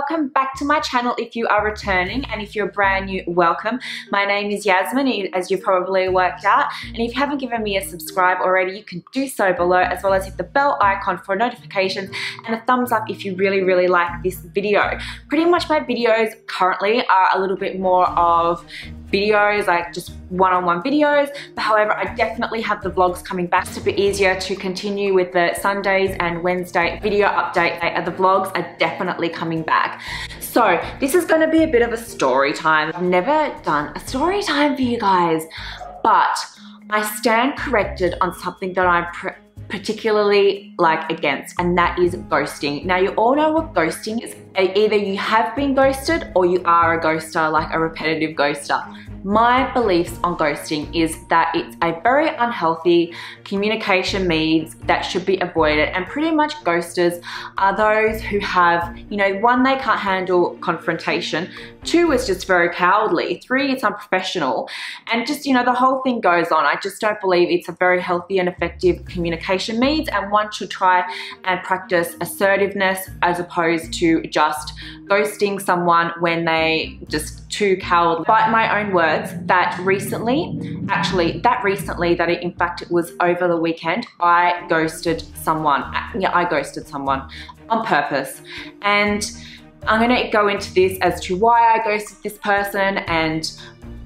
welcome back to my channel if you are returning, and if you're brand new, welcome. My name is Yasmin, as you've probably worked out, and if you haven't given me a subscribe already, you can do so below, as well as hit the bell icon for notifications and a thumbs up if you really like this video. Pretty much my videos currently are a little bit more of videos, like just one-on-one videos, but however I definitely have the vlogs coming back. It's a bit easier to continue with the Sundays and Wednesday video update. The vlogs are definitely coming back. So this is going to be a bit of a story time. I've never done a story time for you guys, but I stand corrected on something that I'm particularly against, and that is ghosting. Now, you all know what ghosting is. Either you have been ghosted or you are a ghoster, like a repetitive ghoster. My beliefs on ghosting is that it's a very unhealthy communication means that should be avoided, and pretty much ghosters are those who have, you know, one, they can't handle confrontation, two, is just very cowardly, three, it's unprofessional, and just, you know, the whole thing goes on. I just don't believe it's a very healthy and effective communication means, and one should try and practice assertiveness as opposed to just ghosting someone when they just too cowardly. By my own words, that in fact it was over the weekend, I ghosted someone. Yeah, I ghosted someone on purpose, and I'm gonna go into this as to why I ghosted this person,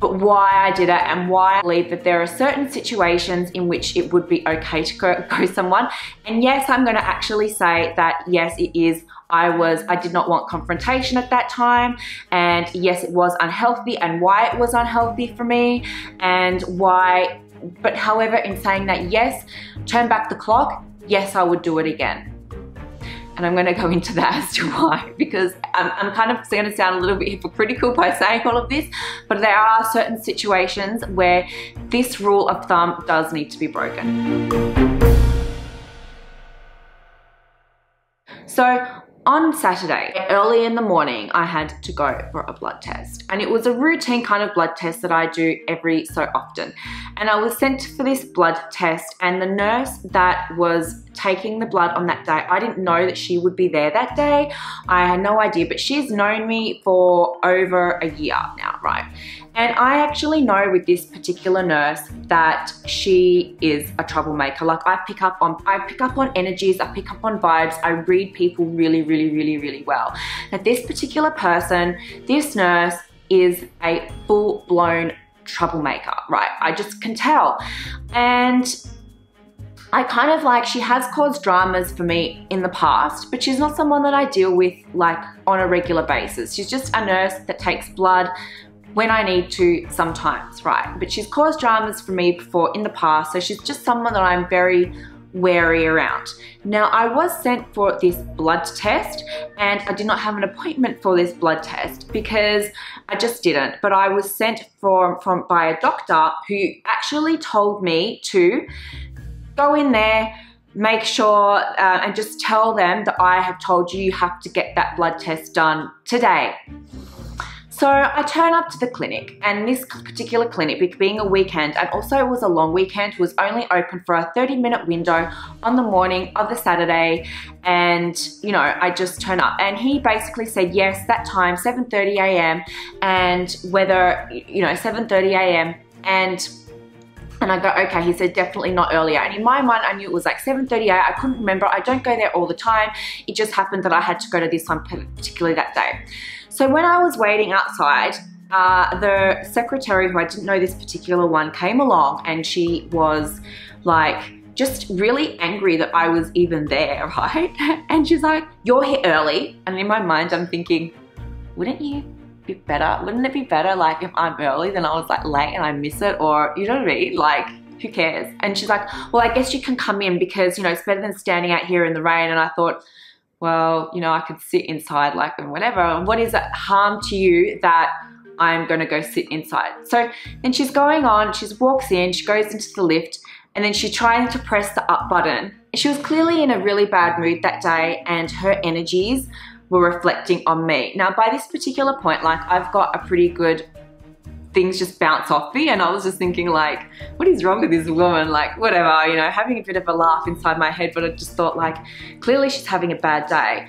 but why I did it, and why I believe that there are certain situations in which it would be okay to ghost someone. And yes, I'm gonna actually say that yes, it is. I did not want confrontation at that time, and yes, it was unhealthy, and why it was unhealthy for me, and why, but however, in saying that, yes, turn back the clock, yes, I would do it again. And I'm going to go into that as to why, because I'm kind of going to sound a little bit hypocritical by saying all of this, but there are certain situations where this rule of thumb does need to be broken. So on Saturday, early in the morning, I had to go for a blood test, and it was a routine kind of blood test that I do every so often. And I was sent for this blood test, and the nurse that was taking the blood on that day, I didn't know that she would be there that day. I had no idea, but she's known me for over a year now, right? And I actually know with this particular nurse that she is a troublemaker. Like, I pick up on energies, I pick up on vibes, I read people really well. Now, this particular person, this nurse, is a full-blown troublemaker, right? I just can tell. And I kind of she has caused dramas for me in the past, but she's not someone that I deal with on a regular basis. She's just a nurse that takes blood when I need to sometimes, right? But she's caused dramas for me before in the past, so she's just someone that I'm very wary around. Now, I was sent for this blood test, and I did not have an appointment for this blood test because I just didn't, but I was sent by a doctor who actually told me to go in there, make sure, and just tell them that I have told you have to get that blood test done today. So I turn up to the clinic, and this particular clinic, being a weekend, and also it was a long weekend, was only open for a 30-minute window on the morning of the Saturday. And, you know, I just turn up, and he basically said, yes, that time, 7:30 a.m. and whether, you know, 7:30 a.m. and I go, okay. He said, definitely not earlier. And in my mind, I knew it was 7:38. I couldn't remember. I don't go there all the time. It just happened that I had to go to this one particularly that day. So when I was waiting outside, the secretary, who I didn't know this particular one, came along, and she was just really angry that I was even there, right? And she's like, you're here early. And in my mind, I'm thinking, wouldn't it be better if I'm early than I was late and I miss it? Or, you know what I mean? Who cares? And she's like, well, I guess you can come in because, you know, it's better than standing out here in the rain. And I thought, well, you know, I could sit inside and whatever. And what is it harm to you that I'm going to go sit inside? So then she's going on, she walks in, she goes into the lift, and then she's trying to press the up button. She was clearly in a really bad mood that day, and her energies were reflecting on me. Now, by this particular point, I've got a pretty good, things just bounce off me, and I was just thinking what is wrong with this woman? Whatever, you know, having a bit of a laugh inside my head, but I just thought clearly she's having a bad day.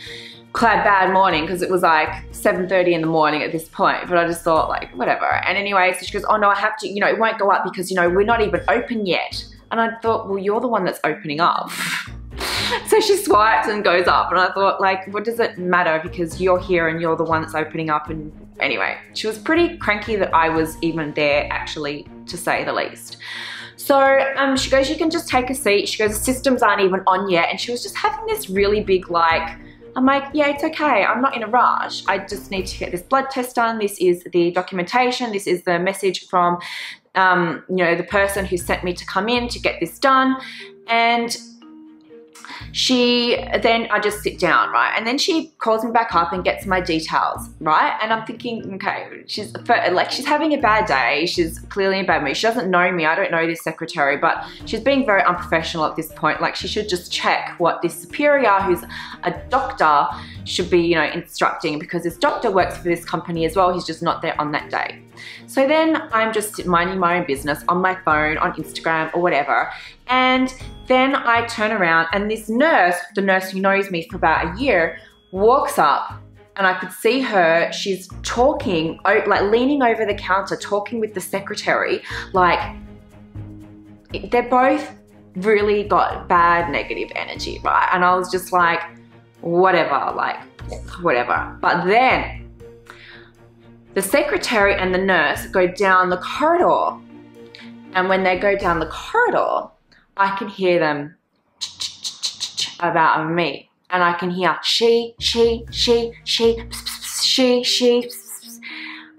quite a bad morning because it was like 7:30 in the morning at this point, but I just thought like, whatever. And anyway, so she goes, oh no, I have to, you know, it won't go up because, you know, we're not even open yet. And I thought, well, you're the one that's opening up. So she swipes and goes up, and I thought, like, what does it matter because you're here and you're the one that's opening up? And anyway, she was pretty cranky that I was even there, actually, to say the least. So she goes, you can just take a seat. She goes, the systems aren't even on yet. And she was just having this really big, like, I'm like, yeah, it's okay. I'm not in a rush. I just need to get this blood test done. This is the documentation. This is the message from, you know, the person who sent me to come in to get this done. And then I just sit down, right? And then she calls me back up and gets my details, right? And I'm thinking, okay, she's having a bad day. She's clearly in a bad mood. She doesn't know me. I don't know this secretary, but she's being very unprofessional at this point. Like, she should just check what this superior, who's a doctor, should be, you know, instructing, because this doctor works for this company as well. He's just not there on that day. So then I'm just minding my own business on my phone, on Instagram or whatever. And then I turn around and this nurse, the nurse who knows me for about a year, walks up, and I could see her, she's talking, like leaning over the counter, talking with the secretary. Like, they're both really got bad negative energy, right? And I was just like, whatever, like, whatever. But then the secretary and the nurse go down the corridor. And when they go down the corridor, I can hear them about me. And I can hear she.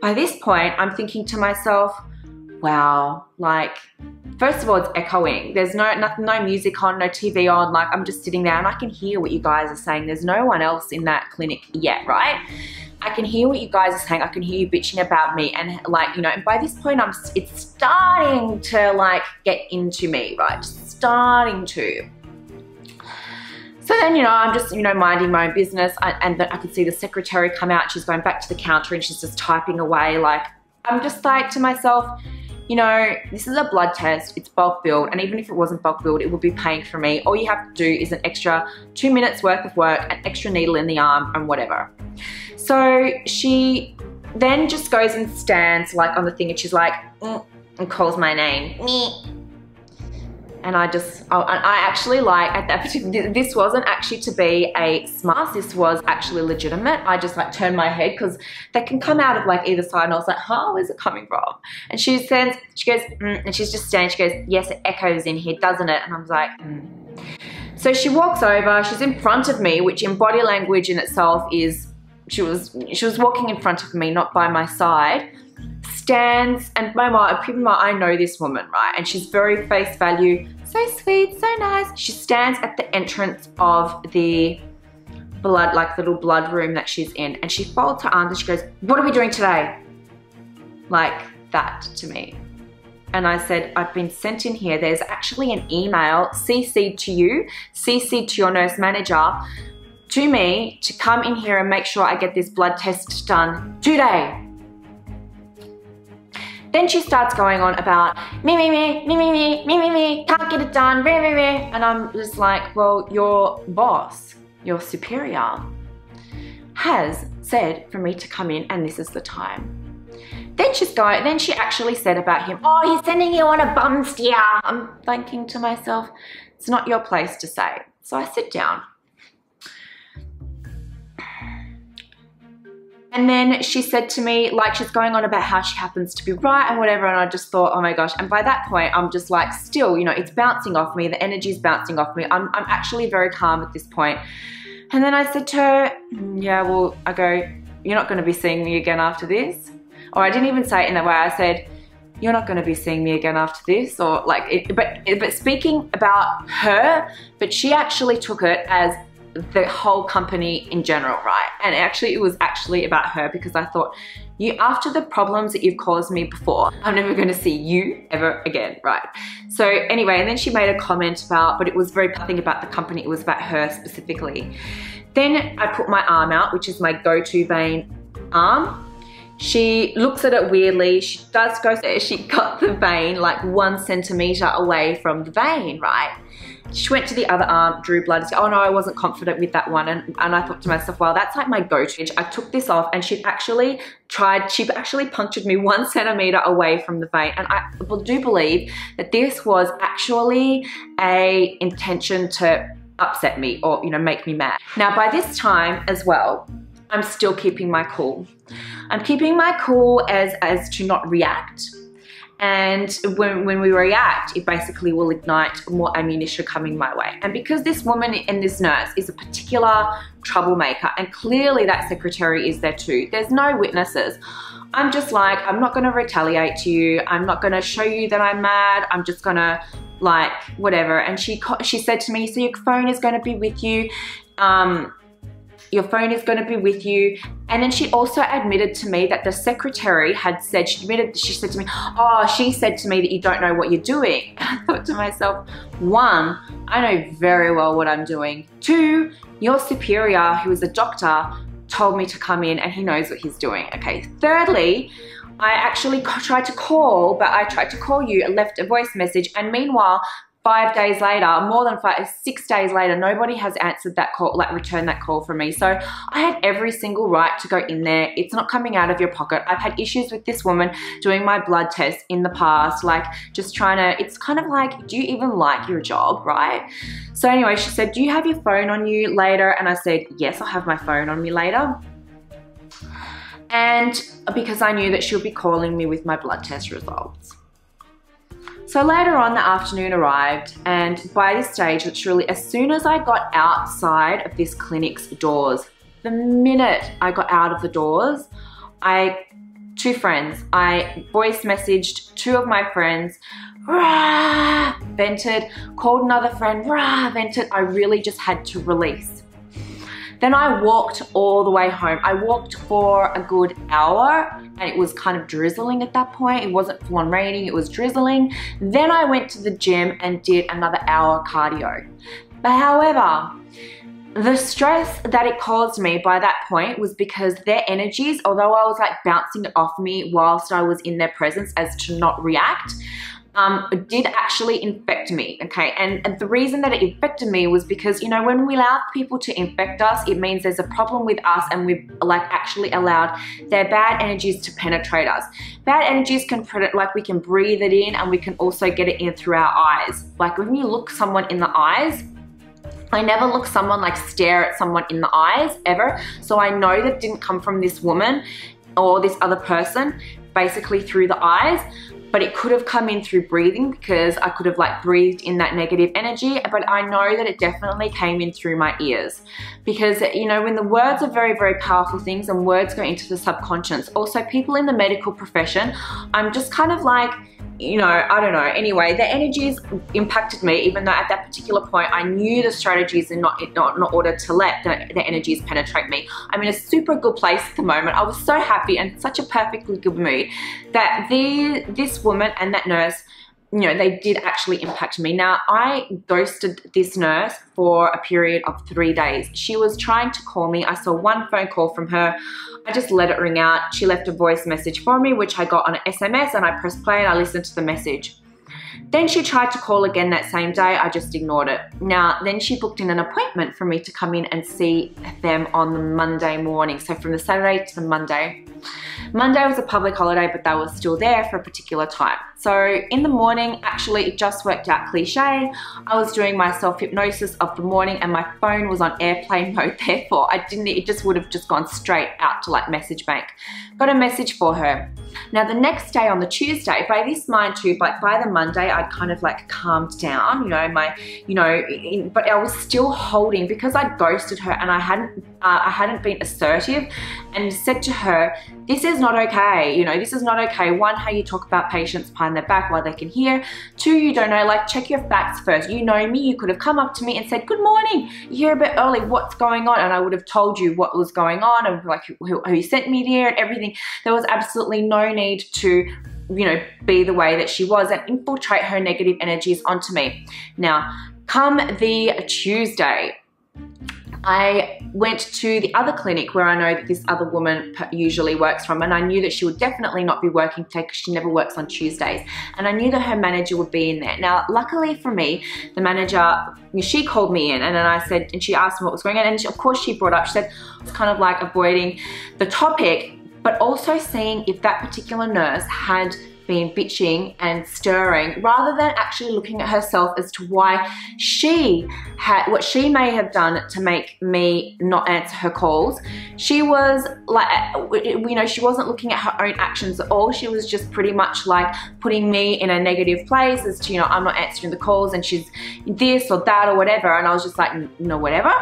By this point, I'm thinking to myself, wow, like, first of all, it's echoing. There's no music on, no TV on. Like, I'm just sitting there and I can hear what you guys are saying. There's no one else in that clinic yet, right? I can hear what you guys are saying. I can hear you bitching about me, and like, you know, and by this point, it's starting to like get into me, right? Just starting to. So then, you know, I'm just, you know, minding my own business, and then I could see the secretary come out. She's going back to the counter and she's just typing away. Like, I'm just like to myself, you know, this is a blood test, it's bulk billed, and even if it wasn't bulk billed, it would be paying for me. All you have to do is an extra 2 minutes worth of work, an extra needle in the arm, and whatever. So she then just goes and stands like on the thing, and she's like, and calls my name. And I actually, like, at that particular, this wasn't actually to be a smart, this was actually legitimate. I just like turned my head because they can come out of like either side, and I was like, huh, where's it coming from? And she goes, and she's just standing, she goes, yes, it echoes in here, doesn't it? And I was like, So she walks over, she's in front of me, which in body language in itself is, she was walking in front of me, not by my side. Stands, and I know this woman, right? And she's very face value, so sweet, so nice. She stands at the entrance of the blood, like the little blood room that she's in, and she folds her arms and she goes, what are we doing today? Like that to me. And I said, I've been sent in here. There's actually an email CC'd to you, CC'd to your nurse manager, to me to come in here and make sure I get this blood test done today. Then she starts going on about me, can't get it done, and I'm just like, well, your boss, your superior, has said for me to come in, and this is the time. Then she actually said about him, oh, he's sending you on a bum steer. I'm thinking to myself, it's not your place to say. So I sit down. And then she said to me, like, she's going on about how she happens to be right and whatever, and I just thought, oh my gosh. And by that point, I'm just like, still, you know, it's bouncing off me, the energy's bouncing off me. I'm actually very calm at this point. And then I said to her, yeah, well, I go, you're not going to be seeing me again after this? Or I didn't even say it in that way. I said, you're not going to be seeing me again after this, or like, but speaking about her, but she actually took it as the whole company in general, right? And actually it was actually about her, because I thought, you, after the problems that you've caused me before, I'm never going to see you ever again, right? So anyway, and then she made a comment about, but it was very nothing about the company, it was about her specifically. Then I put my arm out, which is my go-to vein arm. She looks at it weirdly. She does go, she got the vein like 1 centimeter away from the vein, right? She went to the other arm, drew blood. Said, oh no, I wasn't confident with that one. And I thought to myself, well, that's like my go-to. I took this off and she actually punctured me 1 centimeter away from the vein. And I do believe that this was actually a intention to upset me or, you know, make me mad. Now by this time as well, I'm still keeping my cool. I'm keeping my cool as to not react. And when we react, it basically will ignite more ammunition coming my way. And because this woman and this nurse is a particular troublemaker, and clearly that secretary is there too, there's no witnesses. I'm just like, I'm not gonna retaliate to you. I'm not gonna show you that I'm mad. I'm just gonna like, whatever. And she said to me, so your phone is gonna be with you. Your phone is going to be with you. And then she also admitted to me that the secretary had said, she said to me, oh, she said to me that you don't know what you're doing. I thought to myself, 1, I know very well what I'm doing. 2, your superior, who is a doctor, told me to come in and he knows what he's doing. Okay. Thirdly, I actually tried to call, but I tried to call you, left a voice message, and meanwhile, 5 days later, more than 6 days later, nobody has answered that call, like returned that call from me. So I had every single right to go in there. It's not coming out of your pocket. I've had issues with this woman doing my blood test in the past, like just trying to, it's kind of like, do you even like your job, right? So anyway, she said, do you have your phone on you later? And I said, yes, I'll have my phone on me later. And because I knew that she'll be calling me with my blood test results. So later on, the afternoon arrived, and by this stage, literally, as soon as I got outside of this clinic's doors, the minute I got out of the doors, 2 friends, I voice messaged 2 of my friends, rah, vented, called another friend, rah, vented. I really just had to release. Then I walked all the way home. I walked for a good hour and it was kind of drizzling at that point. It wasn't full on raining, it was drizzling. Then I went to the gym and did another hour cardio. But however, the stress that it caused me by that point was because their energies, although I was like bouncing it off me whilst I was in their presence as to not react, did actually infect me, okay? And the reason that it infected me was because, you know, when we allow people to infect us, it means there's a problem with us and we've like actually allowed their bad energies to penetrate us. Bad energies can, like we can breathe it in and we can also get it in through our eyes. Like when you look someone in the eyes, I never look someone like stare at someone in the eyes ever. So I know that it didn't come from this woman or this other person, basically through the eyes. But it could have come in through breathing because I could have like breathed in that negative energy. But I know that it definitely came in through my ears because, you know, when the words are very, very powerful things and words go into the subconscious. Also, people in the medical profession, I'm just kind of like, you know, I don't know. Anyway, the energies impacted me, even though at that particular point I knew the strategies in order to let the energies penetrate me. I'm in a super good place at the moment. I was so happy and such a perfectly good mood that this woman and that nurse, you know, they did actually impact me. Now, I ghosted this nurse for a period of 3 days. She was trying to call me. I saw 1 phone call from her. I just let it ring out. She left a voice message for me, which I got on an SMS, and I pressed play and I listened to the message. Then she tried to call again that same day. I just ignored it. Now, then she booked in an appointment for me to come in and see them on the Monday morning. So from the Saturday to the Monday. Monday was a public holiday, but they were still there for a particular time. So in the morning, actually, it just worked out cliche. I was doing my self-hypnosis of the morning and my phone was on airplane mode. Therefore, it just would have just gone straight out to like message bank. Got a message for her. Now the next day on the Tuesday, by this mind too, but by the Monday, I'd kind of like calmed down, you know, but I was still holding because I ghosted her and I hadn't been assertive and said to her, this is not okay, you know, this is not okay. 1, how you talk about patients behind their back while they can hear. 2, you don't know, like check your facts first. You know me, you could have come up to me and said, good morning, you're a bit early, what's going on? And I would have told you what was going on and like who sent me there and everything. There was absolutely no need to, you know, be the way that she was and infiltrate her negative energies onto me. Now, come the Tuesday, I went to the other clinic where I know that this other woman usually works from, and I knew that she would definitely not be working today because she never works on Tuesdays, and I knew that her manager would be in there. Now, luckily for me, the manager, she called me in, and then I said, and she asked me what was going on, and of course she brought up, she said, it's kind of like avoiding the topic, but also seeing if that particular nurse had been bitching and stirring, rather than actually looking at herself as to why she had, what she may have done to make me not answer her calls. She was like, you know, she wasn't looking at her own actions at all. She was just pretty much like putting me in a negative place as to, you know, I'm not answering the calls and she's this or that or whatever. And I was just like, no, whatever.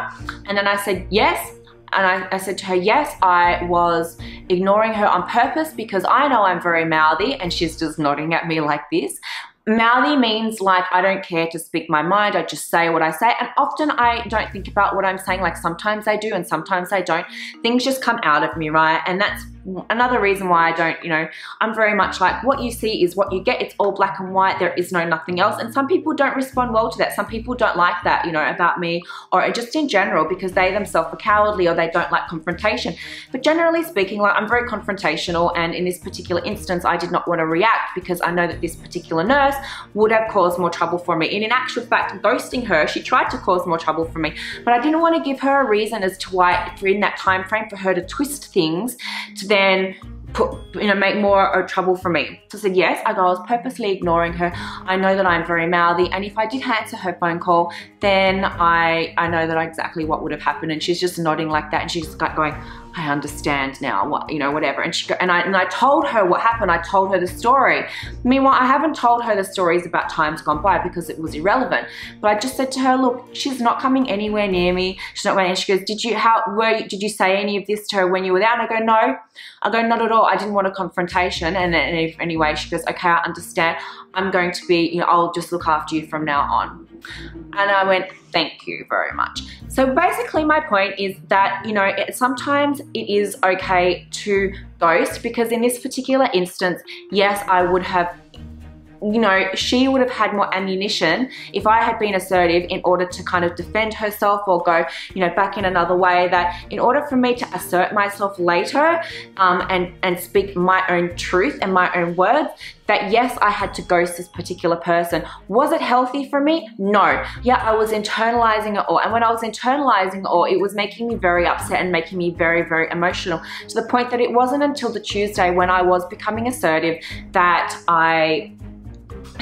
And then I said, yes. And I said to her, yes, I was ignoring her on purpose because I know I'm very mouthy, and she's just nodding at me like this. Mouthy means like I don't care to speak my mind, I just say what I say, and often I don't think about what I'm saying. Like sometimes I do and sometimes I don't. Things just come out of me, right? And that's another reason why I don't, you know, I'm very much like what you see is what you get. It's all black and white. There is no nothing else. And some people don't respond well to that. Some people don't like that, you know, about me, or just in general, because they themselves are cowardly or they don't like confrontation. But generally speaking, like I'm very confrontational, and in this particular instance, I did not want to react because I know that this particular nurse would have caused more trouble for me. And in actual fact, ghosting her, she tried to cause more trouble for me, but I didn't want to give her a reason as to why, for in that time frame, for her to twist things to then put, you know, make more trouble for me. So I said, yes, I was purposely ignoring her. I know that I'm very mouthy, and if I did answer her phone call, then I know that exactly what would have happened. And she's just nodding like that, and she's just going, I understand now, what, you know, whatever. And she and I told her what happened. I told her the story. Meanwhile, I haven't told her the stories about times gone by because it was irrelevant. But I just said to her, look, she's not coming anywhere near me. She's not going. And she goes, did you say any of this to her when you were there? And I go, no. I go, not at all. I didn't want a confrontation. And anyway, she goes, okay, I understand. I'm going to be, you know, I'll just look after you from now on. And I went, thank you very much. So basically my point is that, you know, sometimes it is okay to ghost, because in this particular instance, yes, I would have, you know, she would have had more ammunition if I had been assertive in order to kind of defend herself or go, you know, back in another way, that in order for me to assert myself later and speak my own truth and my own words, that yes, I had to ghost this particular person. Was it healthy for me? No. Yeah, I was internalizing it all. And when I was internalizing it all, it was making me very upset and making me very, very emotional, to the point that it wasn't until the Tuesday when I was becoming assertive that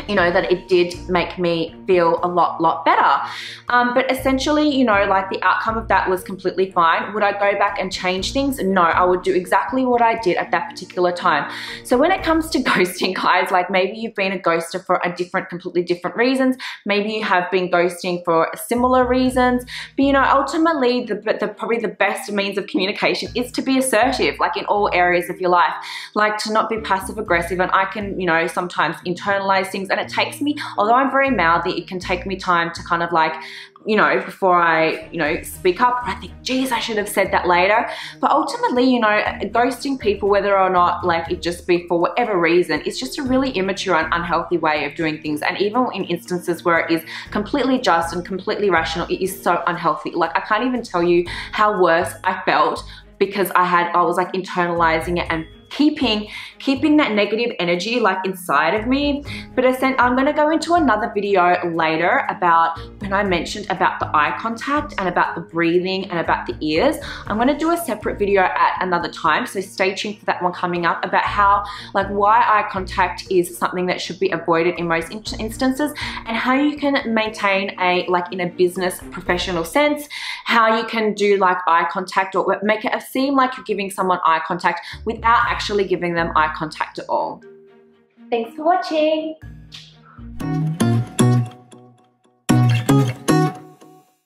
that it did make me feel a lot better. But essentially, you know, like the outcome of that was completely fine. Would I go back and change things? No, I would do exactly what I did at that particular time. So when it comes to ghosting, guys, like maybe you've been a ghoster for completely different reasons. Maybe you have been ghosting for similar reasons. But you know, ultimately, probably the best means of communication is to be assertive, like in all areas of your life, like to not be passive aggressive. And I can, you know, sometimes internalize things, and it takes me, although I'm very mouthy, it can take me time to kind of like, you know, before I, you know, speak up. I think, geez, I should have said that later. But ultimately, you know, ghosting people, whether or not like it just be for whatever reason, it's just a really immature and unhealthy way of doing things. And even in instances where it is completely just and completely rational, it is so unhealthy. Like I can't even tell you how worse I felt, because I was like internalizing it and keeping that negative energy like inside of me. But I'm going to go into another video later about when I mentioned about the eye contact and about the breathing and about the ears. I'm going to do a separate video at another time, so stay tuned for that one coming up, about how, like, why eye contact is something that should be avoided in most instances, and how you can maintain like in a business professional sense, how you can do like eye contact or make it seem like you're giving someone eye contact without actually giving them eye contact at all. Thanks for watching.